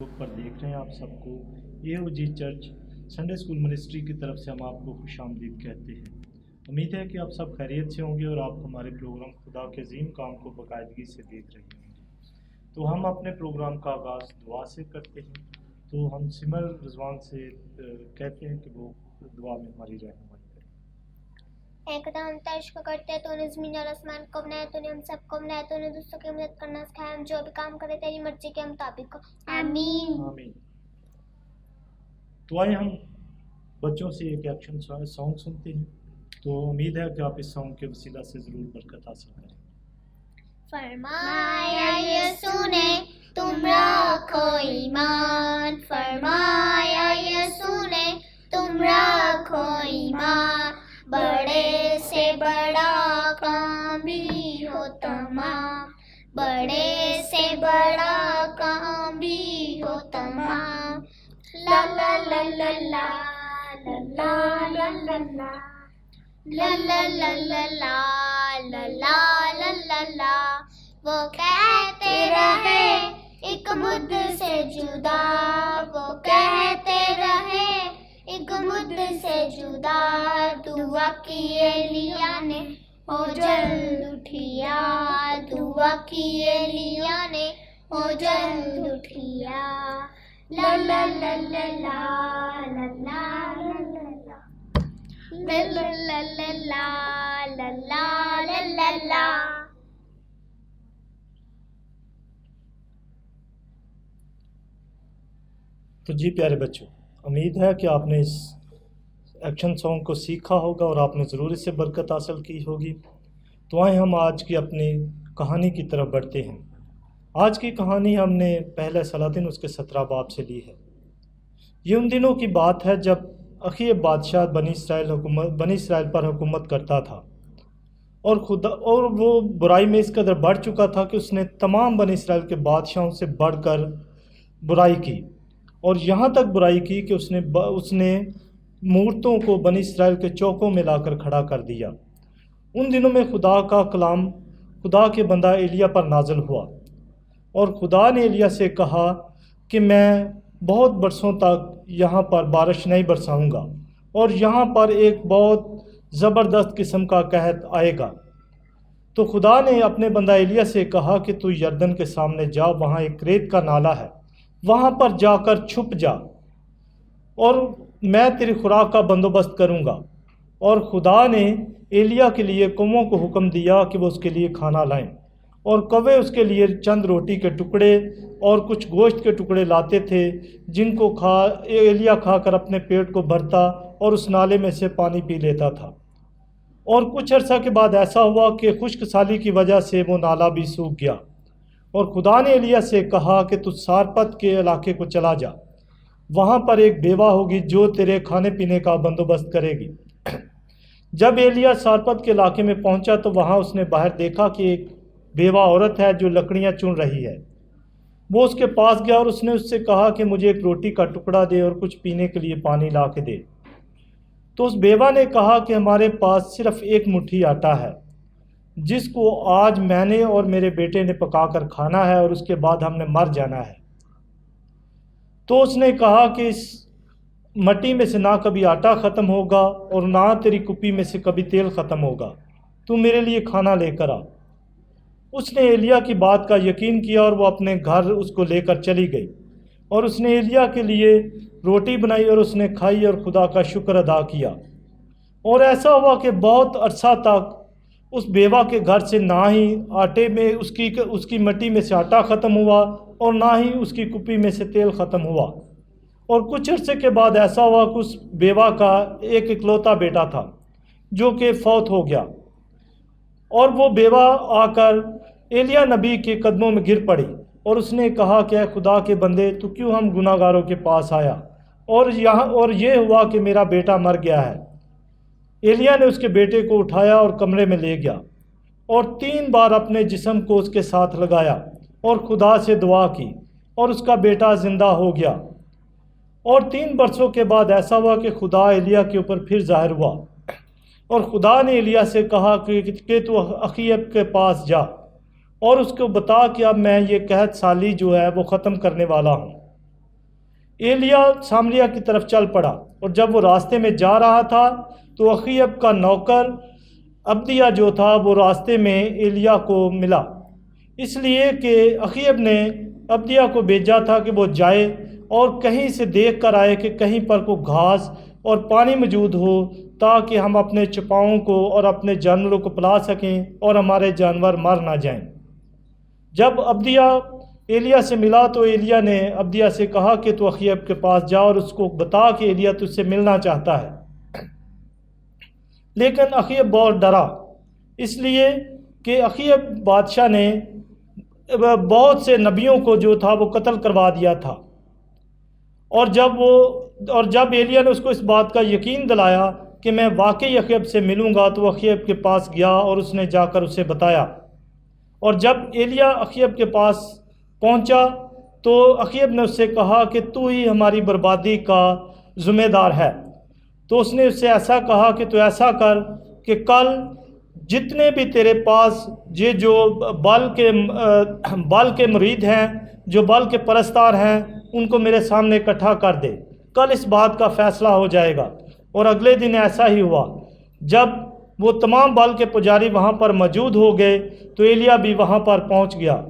पर देख रहे हैं आप सबको। ये चर्च संडे स्कूल मिनिस्ट्री की तरफ से हम आपको खुशामदीद कहते हैं। उम्मीद है कि आप सब खैरियत से होंगे और आप हमारे प्रोग्राम खुदा के अजीम काम को बाकायदगी से देख रहे होंगे। तो हम अपने प्रोग्राम का आगाज़ दुआ से करते हैं। तो हम सिमर रिजवान से कहते हैं कि वो दुआ में हमारी रहनुमाई करें। खुदा हम तश्क करते हैं, तूने ज़मीन और आसमान को बनाया, तूने हम सबको बनाया, तूने दूसरों की मदद करना सिखाया, हम जो भी काम करें तेरी मर्जी के मुताबिक हो। आमीन। आमीन। तो आइए हम बच्चों से एक एक्शन सॉन्ग सुनते हैं। तो उम्मीद है कि आप इस सॉन्ग के वसीला से ज़रूर बरकत हासिल करें। फरमाया यीशु ने तुम रखो ईमान, फरमाया यीशु ने तुम रखो ईमान, बड़े से बड़ा काम भी हो तमाम, बड़े से बड़ा काम भी हो तमाम। ला ला ला ला ला ला ला ला ला ला ला ला ला ला ला ला ला। वो कहते रहे एक मुद्द से जुदा, वो कहते रहे एक मुद्द से जुदा, दुआ की एलिया ने हो जल्द उठिया, दुआ की एलिया ने हो जल्द उठिया। ला ला ला ला ला ला ला ला ला ला ला ला ला ला ला। तो जी प्यारे बच्चों, उम्मीद है कि आपने इस एक्शन सॉन्ग को सीखा होगा और आपने ज़रूर इससे बरकत हासिल की होगी। तो आए हम आज की अपनी कहानी की तरफ बढ़ते हैं। आज की कहानी हमने पहले सलातिन उसके 17 बाब से ली है। ये उन दिनों की बात है जब अखीब बादशाह बनी इसराइल पर हुकूमत करता था और वो बुराई में इस कदर बढ़ चुका था कि उसने तमाम बनी इसराइल के बादशाहों से बढ़कर बुराई की, और यहाँ तक बुराई की कि उसने मूर्तों को बनी इसराइल के चौकों में लाकर खड़ा कर दिया। उन दिनों में खुदा का कलाम खुदा के बंदा एलिया पर नाज़िल हुआ, और खुदा ने एलिया से कहा कि मैं बहुत बरसों तक यहाँ पर बारिश नहीं बरसाऊँगा, और यहाँ पर एक बहुत ज़बरदस्त किस्म का कहत आएगा। तो खुदा ने अपने बंदा एलिया से कहा कि तू यरदन के सामने जा, वहाँ एक रेत का नाला है, वहाँ पर जाकर छुप जा और मैं तेरी खुराक का बंदोबस्त करूँगा। और खुदा ने एलिया के लिए कौवों को हुक्म दिया कि वो उसके लिए खाना लाएं, और कौवे उसके लिए चंद रोटी के टुकड़े और कुछ गोश्त के टुकड़े लाते थे, जिनको एलिया खाकर अपने पेट को भरता और उस नाले में से पानी पी लेता था। और कुछ अर्सा के बाद ऐसा हुआ कि खुश्क साली की वजह से वो नाला भी सूख गया, और खुदा ने एलिया से कहा कि तू सारपत के इलाके को चला जा, वहाँ पर एक बेवा होगी जो तेरे खाने पीने का बंदोबस्त करेगी। जब एलिया सारपत के इलाके में पहुँचा तो वहाँ उसने बाहर देखा कि एक बेवा औरत है जो लकड़ियाँ चुन रही है। वो उसके पास गया और उसने उससे कहा कि मुझे एक रोटी का टुकड़ा दे और कुछ पीने के लिए पानी ला के दे। तो उस बेवा ने कहा कि हमारे पास सिर्फ एक मुट्ठी आटा है, जिसको आज मैंने और मेरे बेटे ने पकाकर खाना है और उसके बाद हमने मर जाना है। तो उसने कहा कि इस मट्टी में से ना कभी आटा ख़त्म होगा और ना तेरी कुप्पी में से कभी तेल ख़त्म होगा, तू मेरे लिए खाना लेकर आ। उसने एलिया की बात का यकीन किया और वो अपने घर उसको लेकर चली गई, और उसने एलिया के लिए रोटी बनाई और उसने खाई और खुदा का शुक्र अदा किया। और ऐसा हुआ कि बहुत अरसा तक उस बेवा के घर से ना ही आटे में उसकी मट्टी में से आटा ख़त्म हुआ और ना ही उसकी कुप्पी में से तेल ख़त्म हुआ। और कुछ अर्से के बाद ऐसा हुआ कि उस बेवा का एक इकलौता बेटा था जो कि फौत हो गया, और वो बेवा आकर एलिया नबी के कदमों में गिर पड़ी और उसने कहा कि खुदा के बंदे, तू क्यों हम गुनाहगारों के पास आया, और ये हुआ कि मेरा बेटा मर गया है। एलिया ने उसके बेटे को उठाया और कमरे में ले गया और 3 बार अपने जिस्म को उसके साथ लगाया और खुदा से दुआ की, और उसका बेटा ज़िंदा हो गया। और 3 बरसों के बाद ऐसा हुआ कि खुदा एलिया के ऊपर फिर ज़ाहिर हुआ, और खुदा ने एलिया से कहा कि तू अखीब के पास जा और उसको बता कि अब मैं ये कहत साली जो है वो ख़त्म करने वाला हूँ। एलिया सामरिया की तरफ चल पड़ा और जब वो रास्ते में जा रहा था तो अखीयब का नौकर अब्दिया जो था वो रास्ते में एलिया को मिला, इसलिए कि अखीयब ने अब्दिया को भेजा था कि वो जाए और कहीं से देख कर आए कि कहीं पर कोई घास और पानी मौजूद हो ताकि हम अपने चपाओं को और अपने जानवरों को पिला सकें और हमारे जानवर मर ना जाएं। जब अब्दिया एलिया से मिला तो एलिया ने अब्दिया से कहा कि तू अखीयब के पास जा और उसको बता कि एलिया तुझसे मिलना चाहता है। लेकिन अखीयब बहुत डरा, इसलिए कि अखीयब बादशाह ने बहुत से नबियों को जो था वो कत्ल करवा दिया था। और जब एलिया ने उसको इस बात का यकीन दिलाया कि मैं वाकई अखीयब से मिलूँगा तो अखीयब के पास गया और उसने जाकर उसे बताया। और जब एलिया अखीयब के पास पहुंचा तो अखीयब ने उससे कहा कि तू ही हमारी बर्बादी का ज़िम्मेदार है। तो उसने उससे ऐसा कहा कि तू ऐसा कर कि कल जितने भी तेरे पास ये जो बाल के मुरीद हैं, जो बाल के परस्तार हैं, उनको मेरे सामने इकट्ठा कर दे, कल इस बात का फ़ैसला हो जाएगा। और अगले दिन ऐसा ही हुआ। जब वो तमाम बाल के पुजारी वहाँ पर मौजूद हो गए तो एलिया भी वहाँ पर पहुँच गया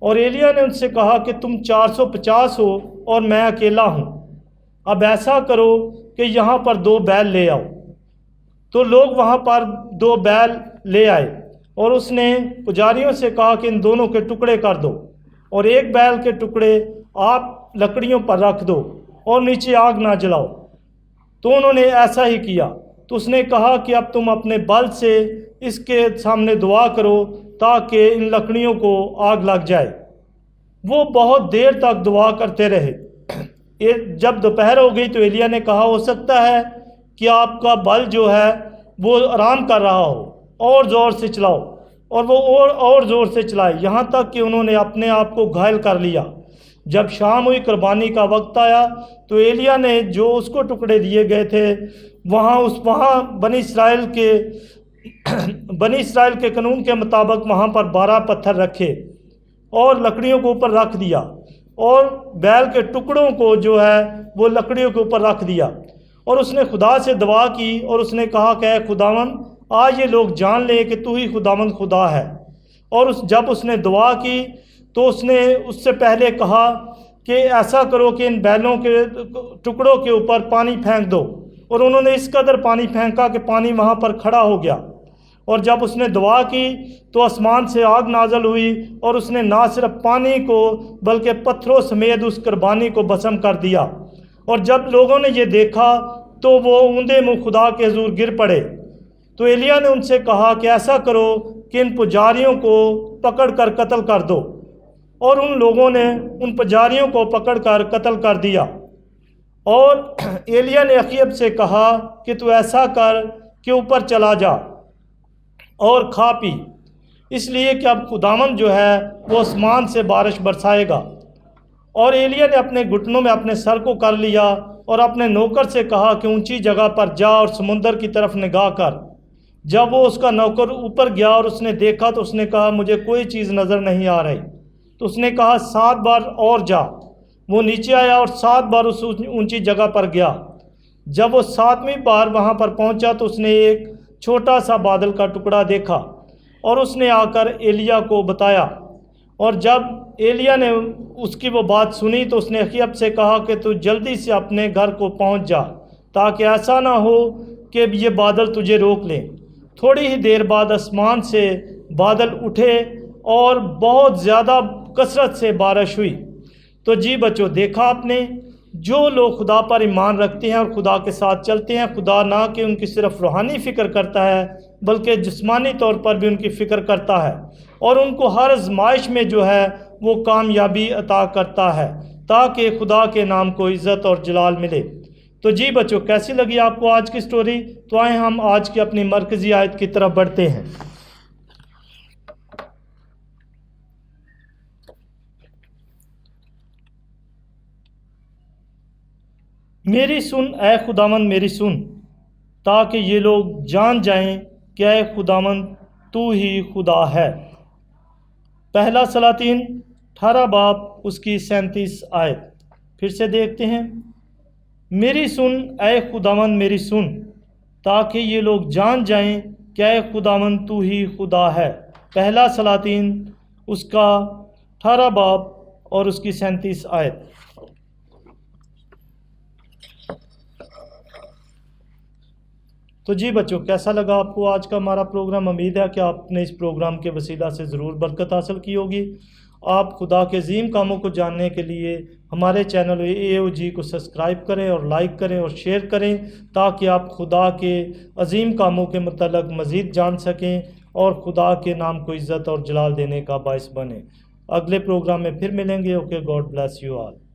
और एलिया ने उनसे कहा कि तुम 450 हो और मैं अकेला हूँ, अब ऐसा करो कि यहाँ पर 2 बैल ले आओ। तो लोग वहाँ पर 2 बैल ले आए और उसने पुजारियों से कहा कि इन दोनों के टुकड़े कर दो और एक बैल के टुकड़े आप लकड़ियों पर रख दो और नीचे आग ना जलाओ। तो उन्होंने ऐसा ही किया। तो उसने कहा कि अब तुम अपने बल से इसके सामने दुआ करो ताकि इन लकड़ियों को आग लग जाए। वो बहुत देर तक दुआ करते रहे। जब दोपहर हो गई तो एलिया ने कहा हो सकता है कि आपका बल जो है वो आराम कर रहा हो, और ज़ोर से चलाओ। और वो और ज़ोर से चलाए यहाँ तक कि उन्होंने अपने आप को घायल कर लिया। जब शाम हुई, कुर्बानी का वक्त आया, तो एलिया ने जो उसको टुकड़े दिए गए थे वहाँ बनी इसराइल के कानून के मुताबिक वहाँ पर 12 पत्थर रखे और लकड़ियों को ऊपर रख दिया और बैल के टुकड़ों को जो है वो लकड़ियों के ऊपर रख दिया। और उसने खुदा से दुआ की और उसने कहा कि खुदावन, आज ये लोग जान लें कि तू ही खुदावन खुदा है। और जब उसने दुआ की तो उसने उससे पहले कहा कि ऐसा करो कि इन बैलों के टुकड़ों के ऊपर पानी फेंक दो। और उन्होंने इस कदर पानी फेंका कि पानी वहाँ पर खड़ा हो गया। और जब उसने दुआ की तो आसमान से आग नाजल हुई और उसने ना सिर्फ पानी को बल्कि पत्थरों समेत उस कुर्बानी को भस्म कर दिया। और जब लोगों ने ये देखा तो वो ऊंधे मुँह खुदा के हुजूर गिर पड़े। तो एलिया ने उनसे कहा कि ऐसा करो कि इन पुजारियों को पकड़ कर कत्ल कर दो। और उन लोगों ने उन पुजारियों को पकड़कर कत्ल कर दिया। और एलिया ने अखीयब से कहा कि तू ऐसा कर कि ऊपर चला जा और खा पी, इसलिए कि अब खुदावंद जो है वो आसमान से बारिश बरसाएगा। और एलिया ने अपने घुटनों में अपने सर को कर लिया और अपने नौकर से कहा कि ऊंची जगह पर जा और समुंदर की तरफ निगाह कर। जब वो उसका नौकर ऊपर गया और उसने देखा तो उसने कहा मुझे कोई चीज़ नज़र नहीं आ रही। तो उसने कहा 7 बार और जा। वो नीचे आया और 7 बार उस ऊंची जगह पर गया। जब वो 7वीं बार वहाँ पर पहुँचा तो उसने एक छोटा सा बादल का टुकड़ा देखा और उसने आकर एलिया को बताया। और जब एलिया ने उसकी वो बात सुनी तो उसने अखीयब से कहा कि तू जल्दी से अपने घर को पहुँच जा ताकि ऐसा ना हो कि ये बादल तुझे रोक लें। थोड़ी ही देर बाद आसमान से बादल उठे और बहुत ज़्यादा कसरत से बारिश हुई। तो जी बच्चों, देखा आपने, जो लोग खुदा पर ईमान रखते हैं और खुदा के साथ चलते हैं, खुदा ना कि उनकी सिर्फ रूहानी फ़िक्र करता है बल्कि जिस्मानी तौर पर भी उनकी फ़िक्र करता है और उनको हर आजमाइश में जो है वो कामयाबी अता करता है ताकि खुदा के नाम को इज़्ज़त और जलाल मिले। तो जी बच्चों, कैसी लगी आपको आज की स्टोरी? तो आए हम आज की अपनी मरकज़ी आयत की तरफ बढ़ते हैं। मेरी सुन ऐ खुदावंद, मेरी सुन, ताकि ये लोग जान जाएं कि ऐ खुदावंद तू ही खुदा है। पहला सलातीन 18 बाब उसकी 37 आयत। پھر سے دیکھتے ہیں، میری سن اے خداوند میری سن، تاکہ یہ لوگ جان جائیں کہ اے خداوند تو ہی خدا ہے۔ پہلا سلاطین اس کا 18 باب اور اس کی 37 آیت۔ تو جی بچوں، کیسا لگا آپ کو آج کا ہمارا پروگرام؟ امید ہے کہ آپ نے اس پروگرام کے وسیلہ سے ضرور برکت حاصل کی ہوگی۔ آپ خدا کے عظیم کاموں کو جاننے کے لیے ہمارے چینل AOG کو سبسکرائب کریں اور لائک کریں اور شیئر کریں، تاکہ آپ خدا کے عظیم کاموں کے متعلق مزید جان سکیں اور خدا کے نام کو عزت اور جلال دینے کا باعث بنیں۔ اگلے پروگرام میں پھر ملیں گے۔ Okay, God bless you all.